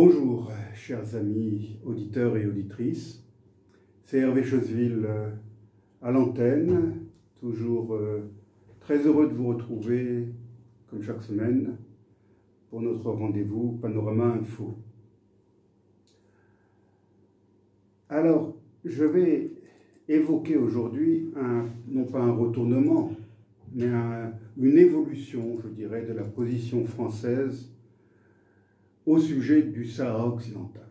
Bonjour, chers amis auditeurs et auditrices. C'est Hervé Choseville à l'antenne, toujours très heureux de vous retrouver, comme chaque semaine, pour notre rendez-vous Panorama Info. Alors, je vais évoquer aujourd'hui, non pas un retournement, mais une évolution, je dirais, de la position française au sujet du Sahara occidental.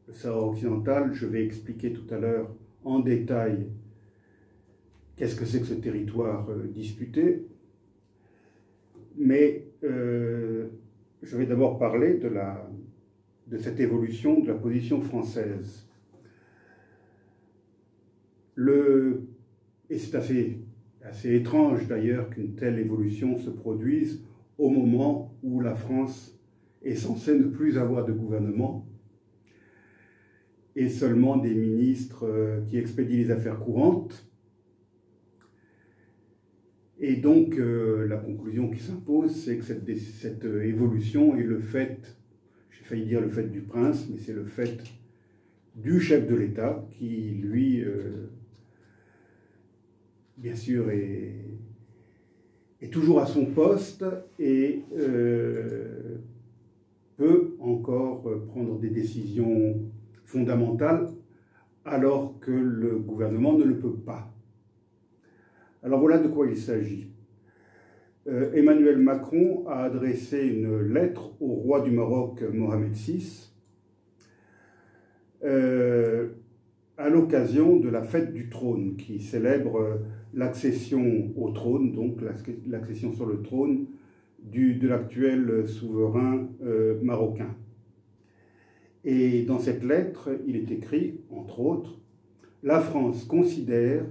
Le Sahara occidental, je vais expliquer tout à l'heure en détail qu'est-ce que c'est que ce territoire disputé, mais je vais d'abord parler de cette évolution de la position française. Et c'est assez étrange d'ailleurs qu'une telle évolution se produise au moment où la France est censée ne plus avoir de gouvernement et seulement des ministres qui expédient les affaires courantes. Et donc la conclusion qui s'impose, c'est que cette évolution est le fait, j'ai failli dire le fait du prince, mais c'est le fait du chef de l'État qui, lui, bien sûr, est toujours à son poste et peut encore prendre des décisions fondamentales alors que le gouvernement ne le peut pas. Alors voilà de quoi il s'agit. Emmanuel Macron a adressé une lettre au roi du Maroc, Mohamed VI, à l'occasion de la fête du trône qui célèbre l'accession au trône, donc l'accession sur le trône de l'actuel souverain marocain. Et dans cette lettre, il est écrit, entre autres, « La France considère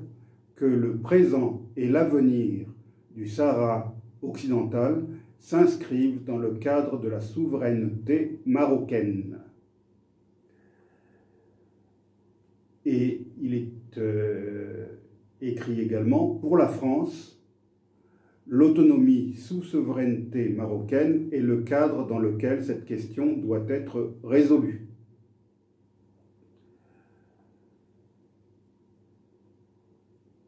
que le présent et l'avenir du Sahara occidental s'inscrivent dans le cadre de la souveraineté marocaine. » Et il est écrit également, pour la France, l'autonomie sous souveraineté marocaine est le cadre dans lequel cette question doit être résolue.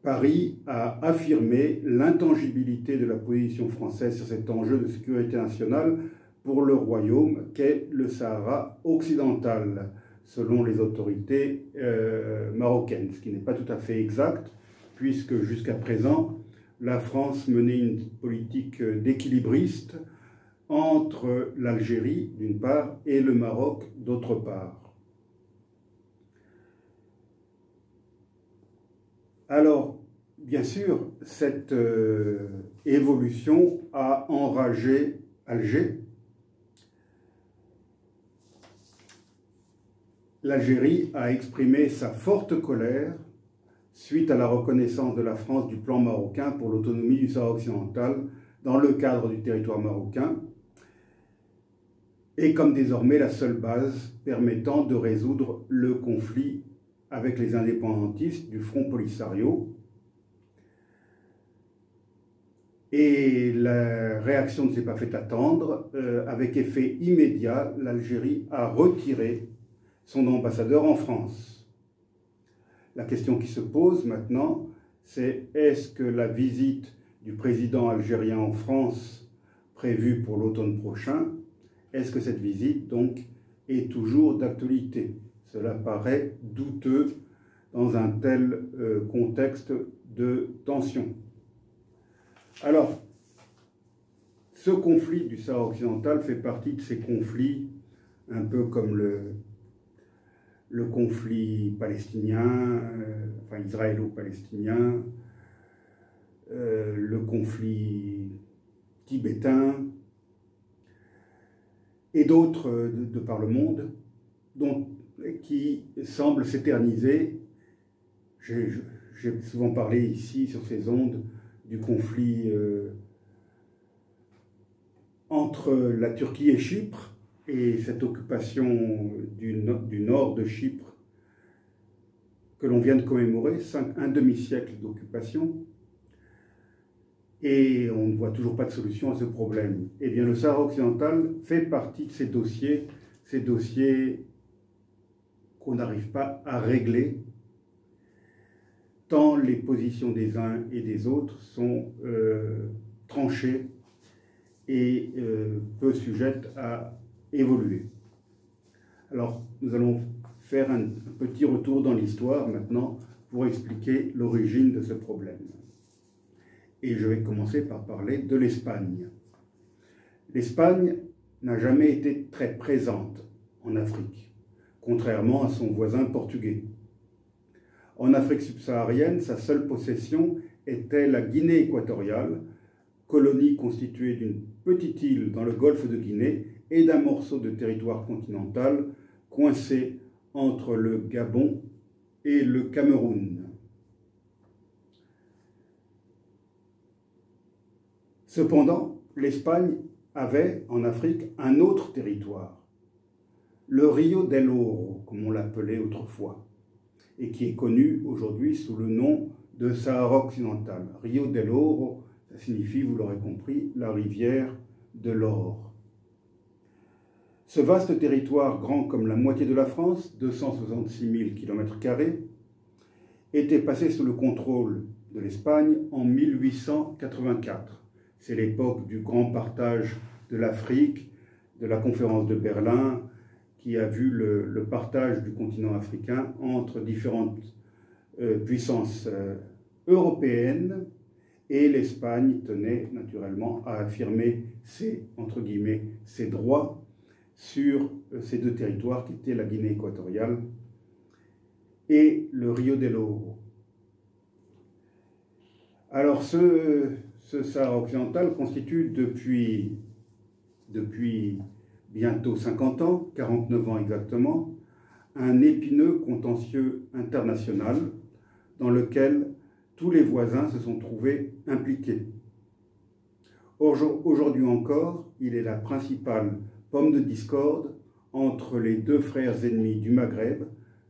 Paris a affirmé l'intangibilité de la position française sur cet enjeu de sécurité nationale pour le royaume qu'est le Sahara occidental, selon les autorités marocaines, ce qui n'est pas tout à fait exact, puisque jusqu'à présent, la France menait une politique d'équilibriste entre l'Algérie, d'une part, et le Maroc, d'autre part. Alors, bien sûr, cette évolution a enragé Alger. L'Algérie a exprimé sa forte colère suite à la reconnaissance de la France du plan marocain pour l'autonomie du Sahara occidental dans le cadre du territoire marocain, et comme désormais la seule base permettant de résoudre le conflit avec les indépendantistes du Front Polisario. Et la réaction ne s'est pas fait attendre. Avec effet immédiat, l'Algérie a retiré son ambassadeur en France. La question qui se pose maintenant, c'est est-ce que la visite du président algérien en France, prévue pour l'automne prochain, est-ce que cette visite, donc, est toujours d'actualité? Cela paraît douteux dans un tel contexte de tension. Alors, ce conflit du Sahara occidental fait partie de ces conflits, un peu comme le conflit palestinien, enfin israélo-palestinien, le conflit tibétain, et d'autres de par le monde, qui semblent s'éterniser. J'ai souvent parlé ici, sur ces ondes, du conflit entre la Turquie et Chypre, et cette occupation du nord de Chypre que l'on vient de commémorer, un demi-siècle d'occupation, et on ne voit toujours pas de solution à ce problème. Eh bien, le Sahara occidental fait partie de ces dossiers ces dossiers qu'on n'arrive pas à régler, tant les positions des uns et des autres sont tranchées et peu sujettes à évoluer. Alors, nous allons faire un petit retour dans l'histoire maintenant pour expliquer l'origine de ce problème. Et je vais commencer par parler de l'Espagne. L'Espagne n'a jamais été très présente en Afrique, contrairement à son voisin portugais. En Afrique subsaharienne, sa seule possession était la Guinée équatoriale, colonie constituée d'une petite île dans le golfe de Guinée et d'un morceau de territoire continental coincé entre le Gabon et le Cameroun. Cependant, l'Espagne avait en Afrique un autre territoire, le Rio del Oro, comme on l'appelait autrefois, et qui est connu aujourd'hui sous le nom de Sahara occidental. Rio del Oro, ça signifie, vous l'aurez compris, la rivière de l'or. Ce vaste territoire, grand comme la moitié de la France, 266 000 km², était passé sous le contrôle de l'Espagne en 1884. C'est l'époque du grand partage de l'Afrique, de la conférence de Berlin, qui a vu le partage du continent africain entre différentes puissances européennes, et l'Espagne tenait naturellement à affirmer entre guillemets, ses droits sur ces deux territoires qui étaient la Guinée équatoriale et le Rio del Oro. Alors ce Sahara occidental constitue depuis bientôt 50 ans, 49 ans exactement, un épineux contentieux international dans lequel tous les voisins se sont trouvés impliqués. Aujourd'hui encore, il est la principale pomme de discorde entre les deux frères ennemis du Maghreb,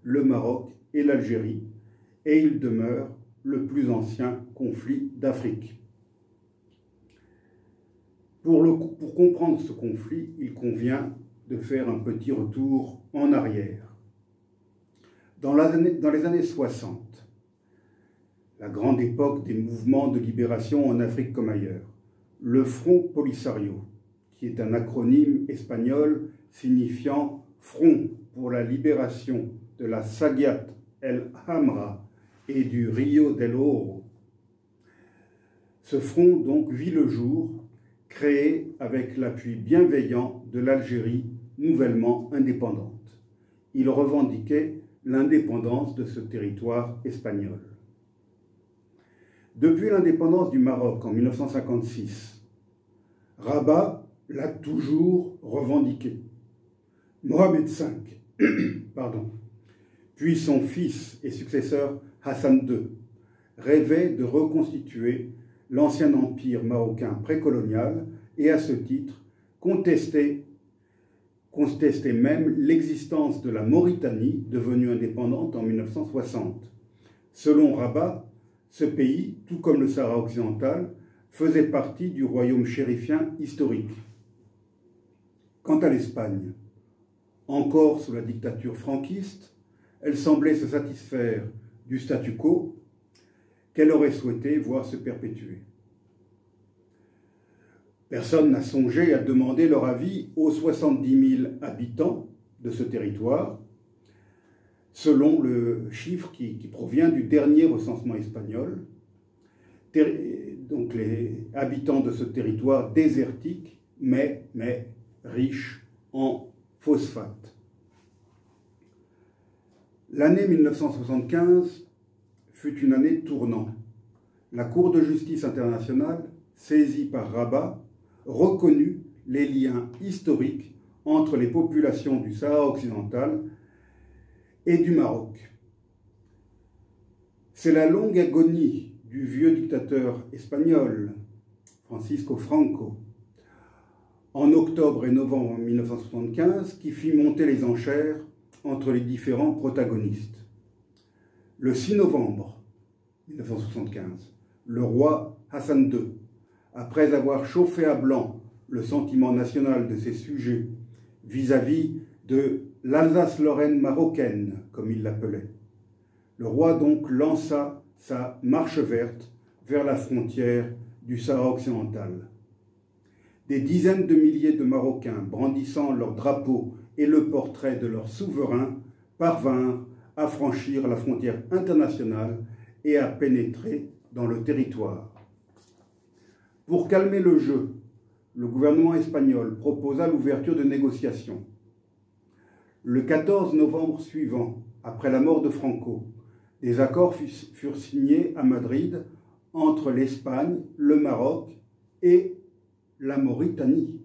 le Maroc et l'Algérie, et il demeure le plus ancien conflit d'Afrique. Pour comprendre ce conflit, il convient de faire un petit retour en arrière. Dans les années 60, la grande époque des mouvements de libération en Afrique comme ailleurs, le Front Polisario, qui est un acronyme espagnol signifiant « Front pour la libération de la Saguiat El Hamra et du Rio del Oro ». Ce front donc vit le jour, créé avec l'appui bienveillant de l'Algérie nouvellement indépendante. Il revendiquait l'indépendance de ce territoire espagnol. Depuis l'indépendance du Maroc en 1956, Rabat l'a toujours revendiqué. Mohamed V, puis son fils et successeur Hassan II, rêvait de reconstituer l'ancien empire marocain précolonial et à ce titre contestait même l'existence de la Mauritanie devenue indépendante en 1960. Selon Rabat, ce pays, tout comme le Sahara occidental, faisait partie du royaume chérifien historique. Quant à l'Espagne, encore sous la dictature franquiste, elle semblait se satisfaire du statu quo qu'elle aurait souhaité voir se perpétuer. Personne n'a songé à demander leur avis aux 70 000 habitants de ce territoire, selon le chiffre qui provient du dernier recensement espagnol, donc les habitants de ce territoire désertique, mais riche en phosphate. L'année 1975 fut une année tournant. La Cour de justice internationale, saisie par Rabat, reconnut les liens historiques entre les populations du Sahara occidental et du Maroc. C'est la longue agonie du vieux dictateur espagnol, Francisco Franco, en octobre et novembre 1975, qui fit monter les enchères entre les différents protagonistes. Le 6 novembre 1975, le roi Hassan II, après avoir chauffé à blanc le sentiment national de ses sujets vis-à-vis de l'Alsace-Lorraine marocaine, comme il l'appelait. Le roi donc lança sa marche verte vers la frontière du Sahara occidental. Des dizaines de milliers de Marocains, brandissant leur drapeau et le portrait de leur souverain, parvinrent à franchir la frontière internationale et à pénétrer dans le territoire. Pour calmer le jeu, le gouvernement espagnol proposa l'ouverture de négociations. Le 14 novembre suivant, après la mort de Franco, des accords furent signés à Madrid entre l'Espagne, le Maroc et la Mauritanie.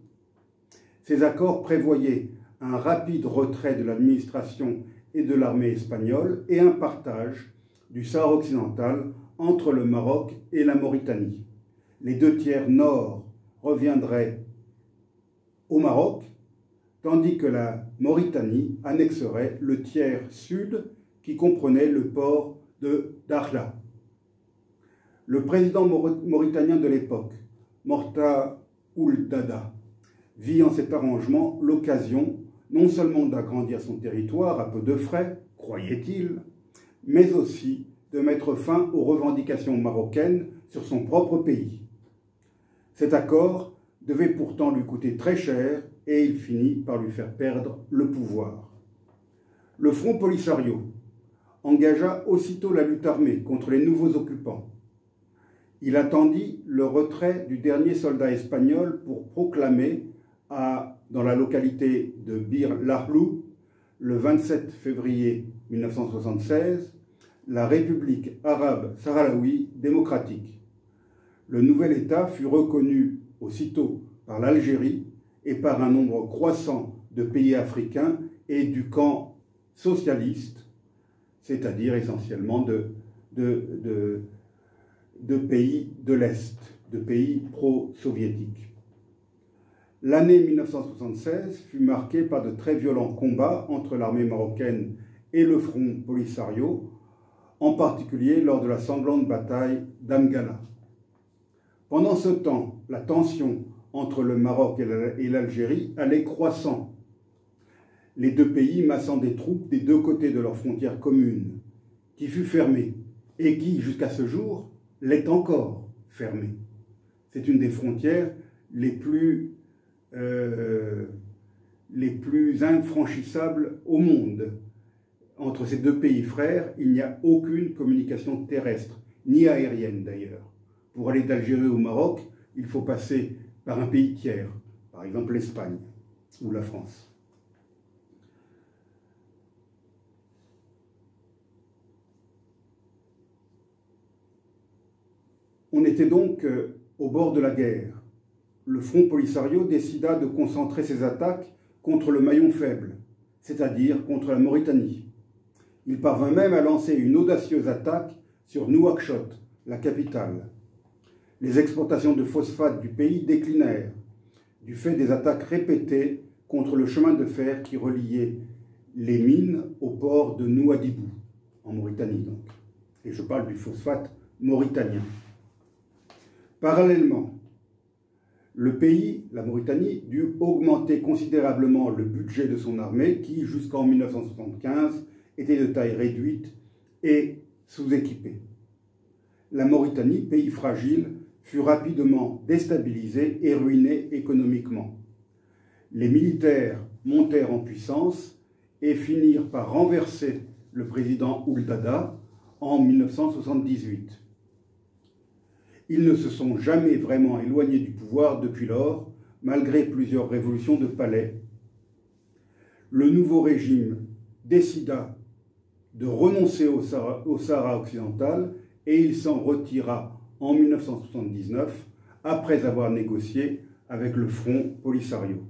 Ces accords prévoyaient un rapide retrait de l'administration et de l'armée espagnole et un partage du Sahara occidental entre le Maroc et la Mauritanie. Les 2 tiers nord reviendraient au Maroc, tandis que la Mauritanie annexerait le tiers sud qui comprenait le port de Dakhla. Le président mauritanien de l'époque, Morta Ould Daddah, vit en cet arrangement l'occasion non seulement d'agrandir son territoire à peu de frais, croyait-il, mais aussi de mettre fin aux revendications marocaines sur son propre pays. Cet accord devait pourtant lui coûter très cher et il finit par lui faire perdre le pouvoir. Le Front Polisario engagea aussitôt la lutte armée contre les nouveaux occupants. Il attendit le retrait du dernier soldat espagnol pour proclamer dans la localité de Bir Lahlu, le 27 février 1976, la République arabe sahraoui démocratique. Le nouvel État fut reconnu aussitôt par l'Algérie et par un nombre croissant de pays africains et du camp socialiste, c'est-à-dire essentiellement de pays de l'Est, de pays pro-soviétiques. L'année 1976 fut marquée par de très violents combats entre l'armée marocaine et le Front Polisario, en particulier lors de la sanglante bataille d'Amgala. Pendant ce temps, la tension entre le Maroc et l'Algérie allait croissant, les 2 pays massant des troupes des 2 côtés de leur frontière commune, qui fut fermée et qui, jusqu'à ce jour, l'est encore fermée. C'est une des frontières les plus infranchissables au monde. Entre ces 2 pays frères, il n'y a aucune communication terrestre, ni aérienne d'ailleurs. Pour aller d'Algérie au Maroc, il faut passer par un pays tiers, par exemple l'Espagne ou la France. On était donc au bord de la guerre. Le Front Polisario décida de concentrer ses attaques contre le maillon faible, c'est-à-dire contre la Mauritanie. Il parvint même à lancer une audacieuse attaque sur Nouakchott, la capitale. Les exportations de phosphate du pays déclinèrent, du fait des attaques répétées contre le chemin de fer qui reliait les mines au port de Nouadhibou, en Mauritanie donc. Et je parle du phosphate mauritanien. Parallèlement, le pays, la Mauritanie, dut augmenter considérablement le budget de son armée qui, jusqu'en 1975, était de taille réduite et sous-équipée. La Mauritanie, pays fragile, fut rapidement déstabilisée et ruinée économiquement. Les militaires montèrent en puissance et finirent par renverser le président Ould Daddah en 1978. Ils ne se sont jamais vraiment éloignés du pouvoir depuis lors, malgré plusieurs révolutions de palais. Le nouveau régime décida de renoncer au Sahara occidental et il s'en retira en 1979, après avoir négocié avec le Front Polisario.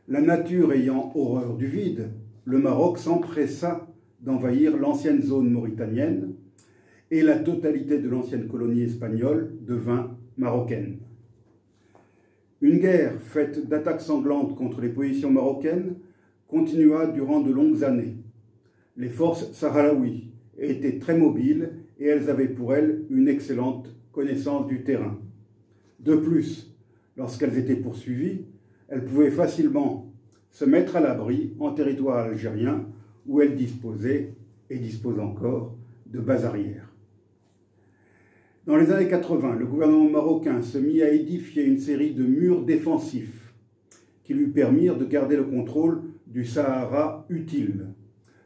La nature ayant horreur du vide, le Maroc s'empressa d'envahir l'ancienne zone mauritanienne et la totalité de l'ancienne colonie espagnole devint marocaine. Une guerre faite d'attaques sanglantes contre les positions marocaines continua durant de longues années. Les forces sahraouies étaient très mobiles et elles avaient pour elles une excellente connaissance du terrain. De plus, lorsqu'elles étaient poursuivies, elles pouvaient facilement se mettre à l'abri en territoire algérien où elle disposait, et dispose encore, de bases arrières. Dans les années 80, le gouvernement marocain se mit à édifier une série de murs défensifs qui lui permirent de garder le contrôle du Sahara utile,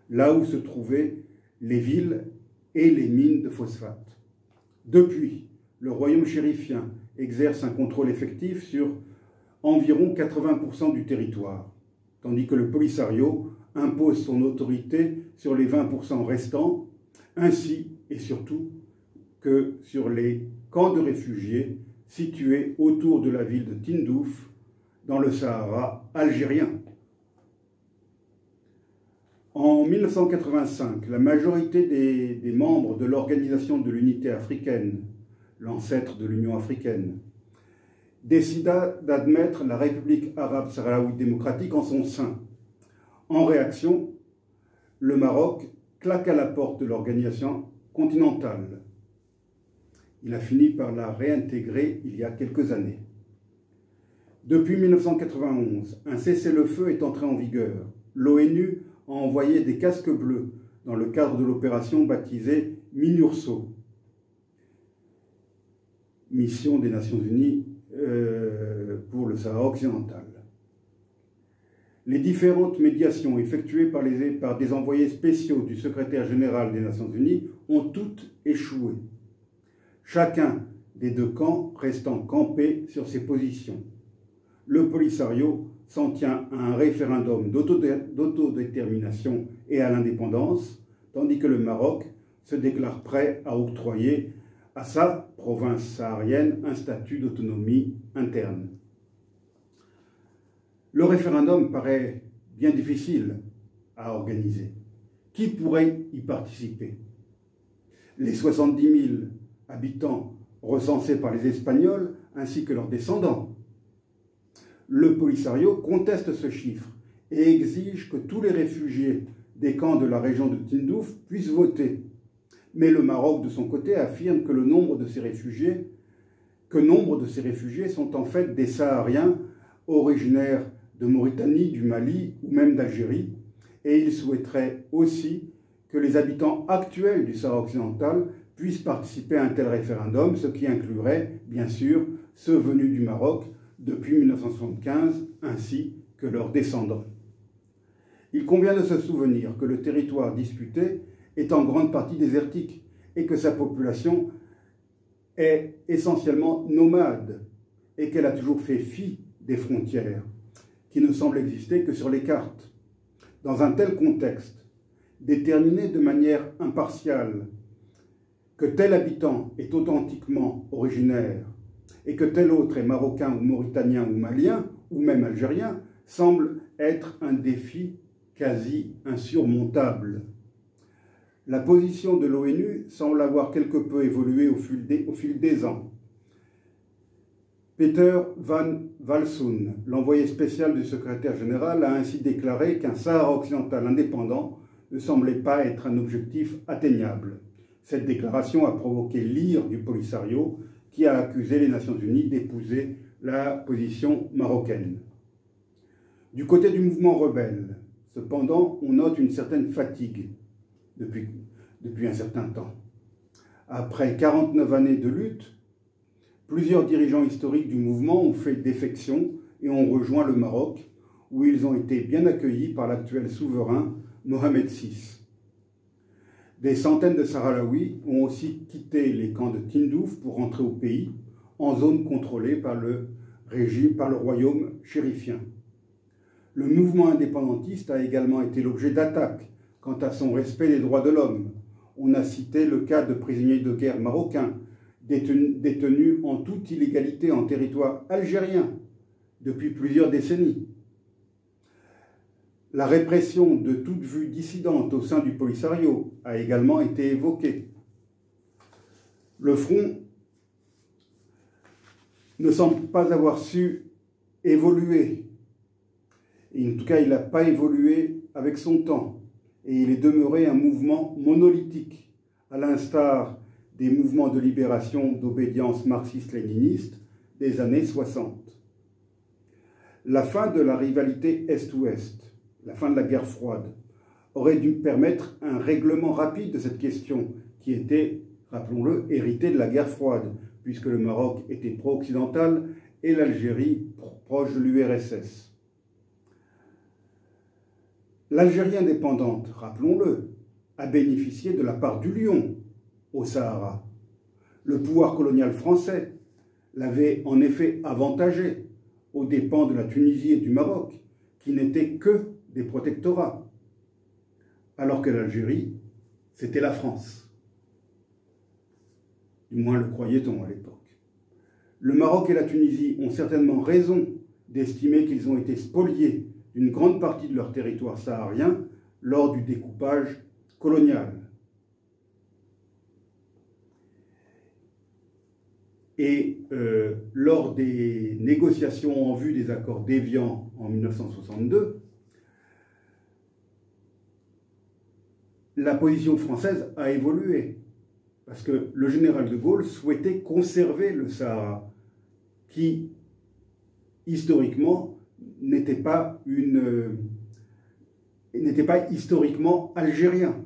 là où se trouvaient les villes et les mines de phosphate. Depuis, le royaume chérifien exerce un contrôle effectif sur environ 80% du territoire, tandis que le Polisario impose son autorité sur les 20% restants, ainsi et surtout que sur les camps de réfugiés situés autour de la ville de Tindouf, dans le Sahara algérien. En 1985, la majorité des membres de l'Organisation de l'Unité africaine, l'ancêtre de l'Union africaine, décida d'admettre la République arabe sahraoui démocratique en son sein. En réaction, le Maroc claqua la porte de l'organisation continentale. Il a fini par la réintégrer il y a quelques années. Depuis 1991, un cessez-le-feu est entré en vigueur. L'ONU a envoyé des casques bleus dans le cadre de l'opération baptisée MINURSO, mission des Nations Unies pour le Sahara occidental. Les différentes médiations effectuées par des envoyés spéciaux du secrétaire général des Nations Unies ont toutes échoué, chacun des deux camps restant campé sur ses positions. Le Polisario s'en tient à un référendum d'autodétermination et à l'indépendance, tandis que le Maroc se déclare prêt à octroyer à sa province saharienne un statut d'autonomie interne. Le référendum paraît bien difficile à organiser. Qui pourrait y participer? Les 70 000 habitants recensés par les Espagnols ainsi que leurs descendants. Le Polisario conteste ce chiffre et exige que tous les réfugiés des camps de la région de Tindouf puissent voter. Mais le Maroc, de son côté, affirme que nombre de ces réfugiés sont en fait des Sahariens originaires de Mauritanie, du Mali ou même d'Algérie, et il souhaiterait aussi que les habitants actuels du Sahara occidental puissent participer à un tel référendum, ce qui inclurait, bien sûr, ceux venus du Maroc depuis 1975, ainsi que leurs descendants. Il convient de se souvenir que le territoire disputé est en grande partie désertique et que sa population est essentiellement nomade et qu'elle a toujours fait fi des frontières, qui ne semblent exister que sur les cartes. Dans un tel contexte, déterminer de manière impartiale que tel habitant est authentiquement originaire et que tel autre est marocain ou mauritanien ou malien ou même algérien semble être un défi quasi insurmontable. La position de l'ONU semble avoir quelque peu évolué au fil des ans. Peter van Walsoen, l'envoyé spécial du secrétaire général, a ainsi déclaré qu'un Sahara occidental indépendant ne semblait pas être un objectif atteignable. Cette déclaration a provoqué l'ire du Polisario, qui a accusé les Nations Unies d'épouser la position marocaine. Du côté du mouvement rebelle, cependant, on note une certaine fatigue depuis un certain temps. Après 49 années de lutte, plusieurs dirigeants historiques du mouvement ont fait défection et ont rejoint le Maroc, où ils ont été bien accueillis par l'actuel souverain Mohamed VI. Des centaines de Sahraouis ont aussi quitté les camps de Tindouf pour rentrer au pays, en zone contrôlée par le royaume chérifien. Le mouvement indépendantiste a également été l'objet d'attaques quant à son respect des droits de l'homme. On a cité le cas de prisonniers de guerre marocains, détenus en toute illégalité en territoire algérien depuis plusieurs décennies. La répression de toute vue dissidente au sein du Polisario a également été évoquée. Le front ne semble pas avoir su évoluer. Et en tout cas, il n'a pas évolué avec son temps. Et il est demeuré un mouvement monolithique, à l'instar des mouvements de libération d'obédience marxiste-léniniste des années 60. La fin de la rivalité Est-Ouest, la fin de la guerre froide, aurait dû permettre un règlement rapide de cette question qui était, rappelons-le, héritée de la guerre froide, puisque le Maroc était pro-occidental et l'Algérie proche de l'URSS. L'Algérie indépendante, rappelons-le, a bénéficié de la part du lion au Sahara. Le pouvoir colonial français l'avait en effet avantagé aux dépens de la Tunisie et du Maroc, qui n'étaient que des protectorats, alors que l'Algérie, c'était la France. Du moins le croyait-on à l'époque. Le Maroc et la Tunisie ont certainement raison d'estimer qu'ils ont été spoliés d'une grande partie de leur territoire saharien lors du découpage colonial. Et lors des négociations en vue des accords d'Évian en 1962, la position française a évolué, parce que le général de Gaulle souhaitait conserver le Sahara, qui, historiquement, n'était pas historiquement algérien.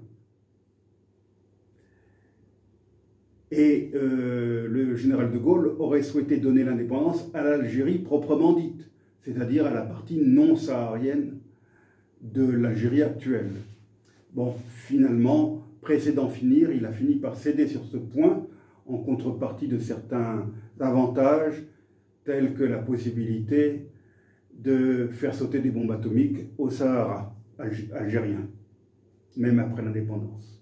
Et le général de Gaulle aurait souhaité donner l'indépendance à l'Algérie proprement dite, c'est-à-dire à la partie non saharienne de l'Algérie actuelle. Bon, finalement, précédant finir, il a fini par céder sur ce point en contrepartie de certains avantages tels que la possibilité de faire sauter des bombes atomiques au Sahara algérien, même après l'indépendance.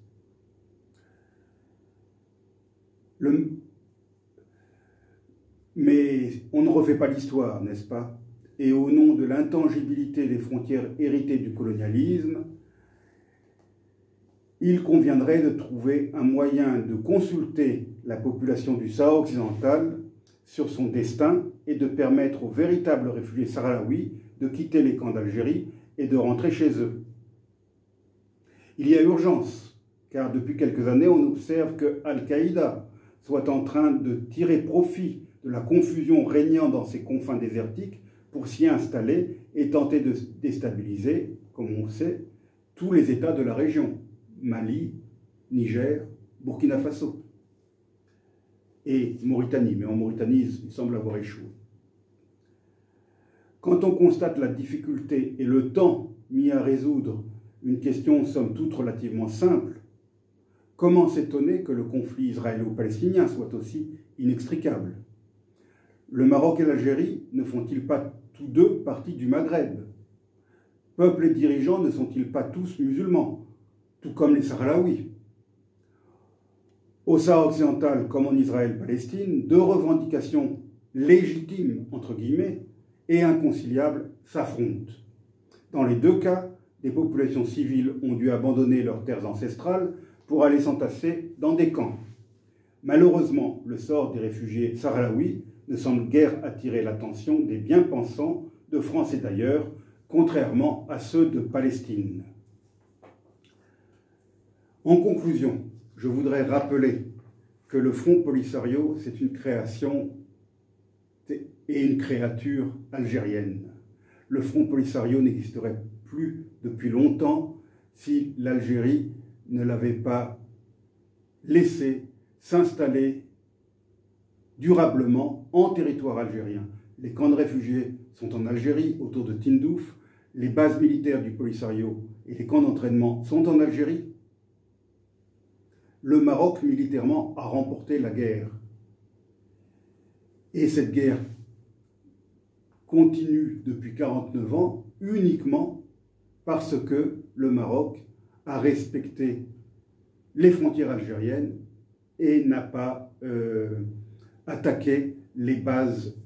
Mais on ne refait pas l'histoire, n'est-ce pas? Et au nom de l'intangibilité des frontières héritées du colonialisme, il conviendrait de trouver un moyen de consulter la population du Sahara occidental sur son destin et de permettre aux véritables réfugiés sahraouis de quitter les camps d'Algérie et de rentrer chez eux. Il y a urgence, car depuis quelques années, on observe que Al-Qaïda soit en train de tirer profit de la confusion régnant dans ces confins désertiques pour s'y installer et tenter de déstabiliser, comme on sait, tous les États de la région, Mali, Niger, Burkina Faso et Mauritanie, mais en Mauritanie, il semble avoir échoué. Quand on constate la difficulté et le temps mis à résoudre une question somme toute relativement simple, comment s'étonner que le conflit israélo-palestinien soit aussi inextricable? Le Maroc et l'Algérie ne font-ils pas tous deux partie du Maghreb? Peuples et dirigeants ne sont-ils pas tous musulmans, tout comme les Sahraouis? Au Sahara occidental, comme en Israël-Palestine, deux revendications légitimes, entre guillemets, et inconciliables s'affrontent. Dans les deux cas, des populations civiles ont dû abandonner leurs terres ancestrales pour aller s'entasser dans des camps. Malheureusement, le sort des réfugiés sahraouis ne semble guère attirer l'attention des bien-pensants de France et d'ailleurs, contrairement à ceux de Palestine. En conclusion, je voudrais rappeler que le Front Polisario, c'est une création et une créature algérienne. Le Front Polisario n'existerait plus depuis longtemps si l'Algérie ne l'avait pas laissé s'installer durablement en territoire algérien. Les camps de réfugiés sont en Algérie, autour de Tindouf. Les bases militaires du Polisario et les camps d'entraînement sont en Algérie. Le Maroc, militairement, a remporté la guerre. Et cette guerre continue depuis 49 ans uniquement parce que le Maroc a respecté les frontières algériennes et n'a pas attaqué les bases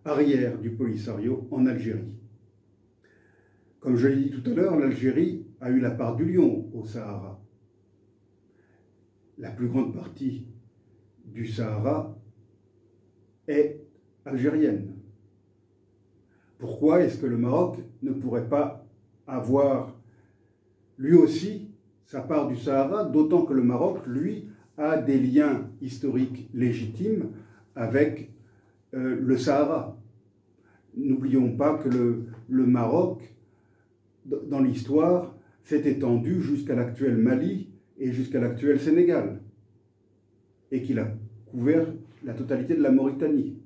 arrière du Polisario en Algérie. Comme je l'ai dit tout à l'heure, l'Algérie a eu la part du lion au Sahara. La plus grande partie du Sahara est algérienne. Pourquoi est-ce que le Maroc ne pourrait pas avoir lui aussi sa part du Sahara, d'autant que le Maroc, lui, a des liens historiques légitimes avec le Sahara. N'oublions pas que le Maroc, dans l'histoire, s'est étendu jusqu'à l'actuel Mali et jusqu'à l'actuel Sénégal, et qu'il a couvert la totalité de la Mauritanie.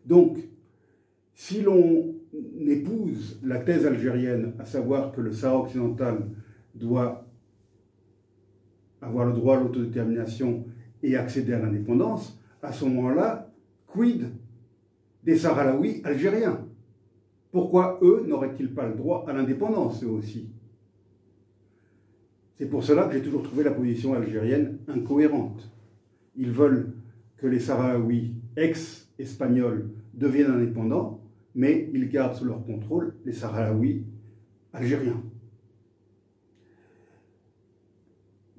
Donc, si l'on épouse la thèse algérienne, à savoir que le Sahara occidental doit avoir le droit à l'autodétermination et accéder à l'indépendance, à ce moment-là, quid des Sahraouis algériens? Pourquoi eux n'auraient-ils pas le droit à l'indépendance, eux aussi? C'est pour cela que j'ai toujours trouvé la position algérienne incohérente. Ils veulent que les Sahraouis ex-espagnols deviennent indépendants, mais ils gardent sous leur contrôle les Sahraouis algériens.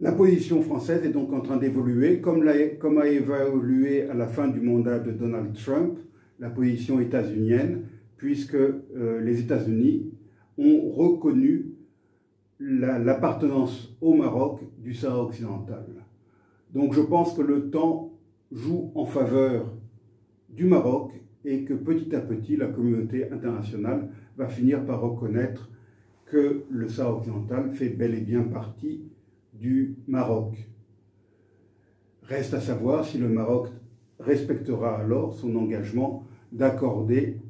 La position française est donc en train d'évoluer, comme a évolué à la fin du mandat de Donald Trump la position états-unienne, puisque les États-Unis ont reconnu l'appartenance au Maroc du Sahara occidental. Donc je pense que le temps joue en faveur du Maroc et que petit à petit la communauté internationale va finir par reconnaître que le Sahara occidental fait bel et bien partie du Maroc. Reste à savoir si le Maroc respectera alors son engagement d'accorder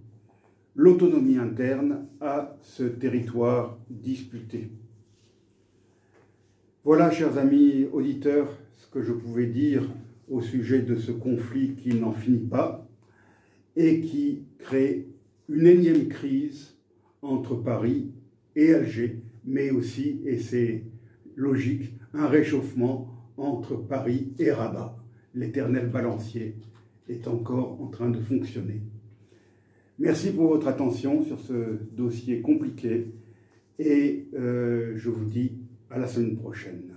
l'autonomie interne à ce territoire disputé. Voilà, chers amis auditeurs, ce que je pouvais dire au sujet de ce conflit qui n'en finit pas et qui crée une énième crise entre Paris et Alger, mais aussi, et c'est logique, un réchauffement entre Paris et Rabat. L'éternel balancier est encore en train de fonctionner. Merci pour votre attention sur ce dossier compliqué et je vous dis à la semaine prochaine.